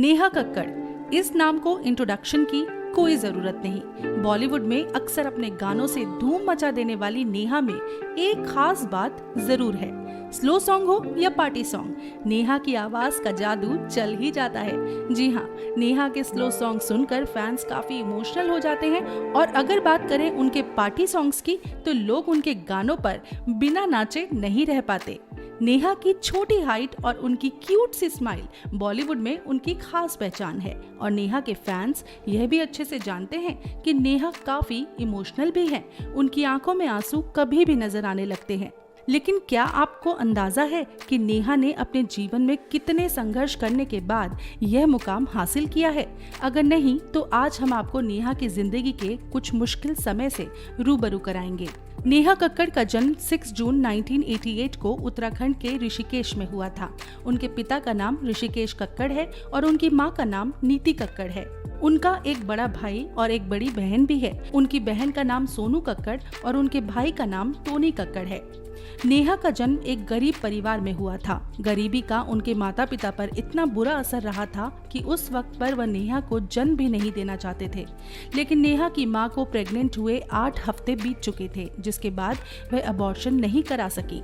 नेहा कक्कड़, इस नाम को इंट्रोडक्शन की कोई जरूरत नहीं। बॉलीवुड में अक्सर अपने गानों से धूम मचा देने वाली नेहा में एक खास बात जरूर है। स्लो सॉन्ग हो या पार्टी सॉन्ग, नेहा की आवाज का जादू चल ही जाता है। जी हाँ, नेहा के स्लो सॉन्ग सुनकर फैंस काफी इमोशनल हो जाते हैं और अगर बात करें उनके पार्टी सॉन्ग्स की तो लोग उनके गानों पर बिना नाचे नहीं रह पाते। नेहा की छोटी हाइट और उनकी क्यूट सी स्माइल बॉलीवुड में उनकी खास पहचान है और नेहा के फैंस यह भी अच्छे से जानते हैं कि नेहा काफी इमोशनल भी है। उनकी आंखों में आंसू कभी भी नजर आने लगते हैं। लेकिन क्या आपको अंदाजा है कि नेहा ने अपने जीवन में कितने संघर्ष करने के बाद यह मुकाम हासिल किया है? अगर नहीं तो आज हम आपको नेहा की जिंदगी के कुछ मुश्किल समय से रूबरू कराएंगे। नेहा कक्कड़ का जन्म 6 जून 1988 को उत्तराखंड के ऋषिकेश में हुआ था। उनके पिता का नाम ऋषिकेश कक्कड़ है और उनकी मां का नाम नीति कक्कड़ है। उनका एक बड़ा भाई और एक बड़ी बहन भी है। उनकी बहन का नाम सोनू कक्कड़ और उनके भाई का नाम टोनी कक्कड़ है। नेहा का जन्म एक गरीब परिवार में हुआ था। गरीबी का उनके माता पिता पर इतना बुरा असर रहा था कि उस वक्त पर वह नेहा को जन्म भी नहीं देना चाहते थे। लेकिन नेहा की मां को प्रेग्नेंट हुए 8 हफ्ते बीत चुके थे, जिसके बाद वह अबॉर्शन नहीं करा सकी।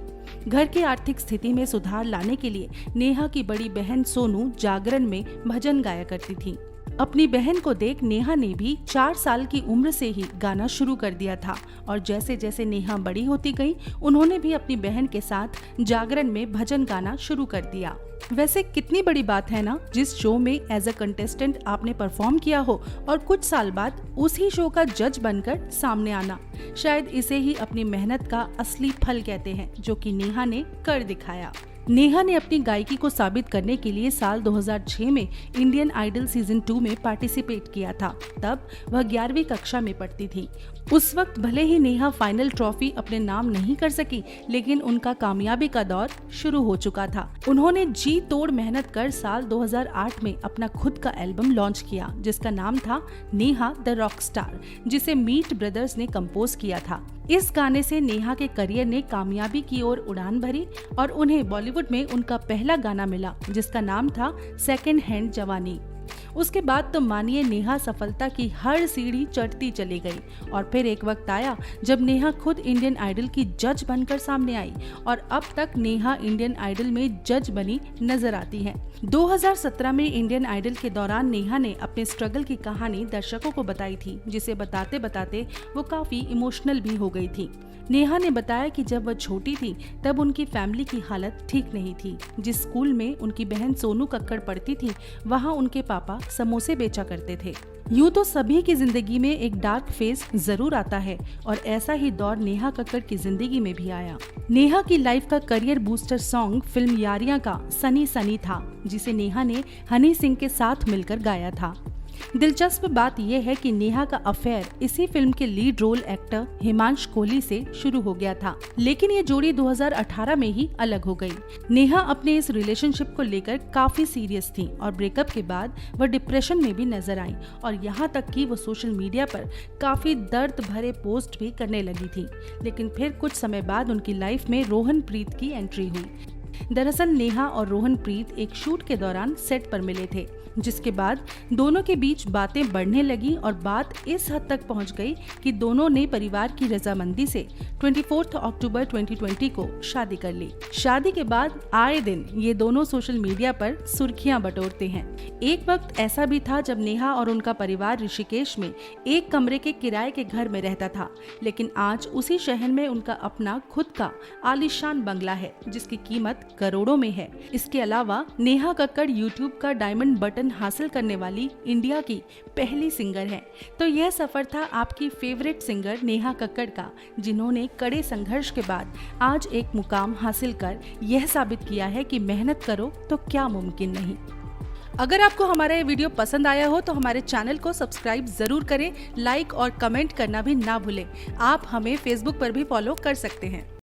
घर की आर्थिक स्थिति में सुधार लाने के लिए नेहा की बड़ी बहन सोनू जागरण में भजन गाया करती थी। अपनी बहन को देख नेहा ने भी 4 साल की उम्र से ही गाना शुरू कर दिया था और जैसे जैसे नेहा बड़ी होती गई, उन्होंने भी अपनी बहन के साथ जागरण में भजन गाना शुरू कर दिया। वैसे कितनी बड़ी बात है ना, जिस शो में एज अ कंटेस्टेंट आपने परफॉर्म किया हो और कुछ साल बाद उसी शो का जज बनकर सामने आना। शायद इसे ही अपनी मेहनत का असली फल कहते हैं, जो कि नेहा ने कर दिखाया। नेहा ने अपनी गायकी को साबित करने के लिए साल 2006 में इंडियन आइडल सीजन 2 में पार्टिसिपेट किया था। तब वह 11वीं कक्षा में पढ़ती थी। उस वक्त भले ही नेहा फाइनल ट्रॉफी अपने नाम नहीं कर सकी, लेकिन उनका कामयाबी का दौर शुरू हो चुका था। उन्होंने जी तोड़ मेहनत कर साल 2008 में अपना खुद का एल्बम लॉन्च किया, जिसका नाम था नेहा द रॉक स्टार, जिसे मीट ब्रदर्स ने कंपोज किया था। इस गाने से नेहा के करियर ने कामयाबी की ओर उड़ान भरी और उन्हें बॉलीवुड में उनका पहला गाना मिला, जिसका नाम था सेकंड हैंड जवानी। उसके बाद तो मानिए नेहा सफलता की हर सीढ़ी चढ़ती चली गई और फिर एक वक्त आया जब नेहा खुद इंडियन आइडल की जज बनकर सामने आई और अब तक नेहा इंडियन आइडल में जज बनी नजर आती हैं। 2017 में इंडियन आइडल के दौरान नेहा ने अपने स्ट्रगल की कहानी दर्शकों को बताई थी, जिसे बताते बताते वो काफी इमोशनल भी हो गई थी। नेहा ने बताया कि जब वह छोटी थी तब उनकी फैमिली की हालत ठीक नहीं थी। जिस स्कूल में उनकी बहन सोनू कक्कड़ पढ़ती थी, वहाँ उनके पापा समोसे बेचा करते थे। यूँ तो सभी की जिंदगी में एक डार्क फेज जरूर आता है और ऐसा ही दौर नेहा कक्कड़ की जिंदगी में भी आया। नेहा की लाइफ का career booster song film Yaariyan का सनी सनी था, जिसे नेहा ने हनी सिंह के साथ मिलकर गाया था। दिलचस्प बात यह है कि नेहा का अफेयर इसी फिल्म के lead role actor Himansh Kohli से शुरू हो गया था, लेकिन ये जोड़ी 2018 में ही अलग हो गई। नेहा अपने इस रिलेशनशिप को लेकर काफी सीरियस थी और ब्रेकअप के बाद वह डिप्रेशन में भी नजर आई और यहाँ तक कि वो सोशल मीडिया पर काफी दर्द भरे पोस्ट भी करने लगी थी। लेकिन फिर कुछ समय बाद उनकी लाइफ में रोहन प्रीत की एंट्री हुई। दरअसल नेहा और रोहन प्रीत एक शूट के दौरान सेट पर मिले थे, जिसके बाद दोनों के बीच बातें बढ़ने लगी और बात इस हद तक पहुंच गई कि दोनों ने परिवार की रजामंदी से 24 अक्टूबर 2020 को शादी कर ली। शादी के बाद आए दिन ये दोनों सोशल मीडिया पर सुर्खियां बटोरते हैं। एक वक्त ऐसा भी था जब नेहा और उनका परिवार ऋषिकेश में एक कमरे के किराए के घर में रहता था, लेकिन आज उसी शहर में उनका अपना खुद का आलीशान बंगला है, जिसकी कीमत करोड़ों में है। इसके अलावा नेहा कक्कड़ यूट्यूब का डायमंड बटन हासिल करने वाली इंडिया की पहली सिंगर है। तो यह सफर था आपकी फेवरेट सिंगर नेहा कक्कड़ का, जिन्होंने कड़े संघर्ष के बाद आज एक मुकाम हासिल कर यह साबित किया है कि मेहनत करो तो क्या मुमकिन नहीं। अगर आपको हमारा ये वीडियो पसंद आया हो तो हमारे चैनल को सब्सक्राइब जरूर करें, लाइक और कमेंट करना भी ना भूलें। आप हमें फेसबुक पर भी फॉलो कर सकते हैं।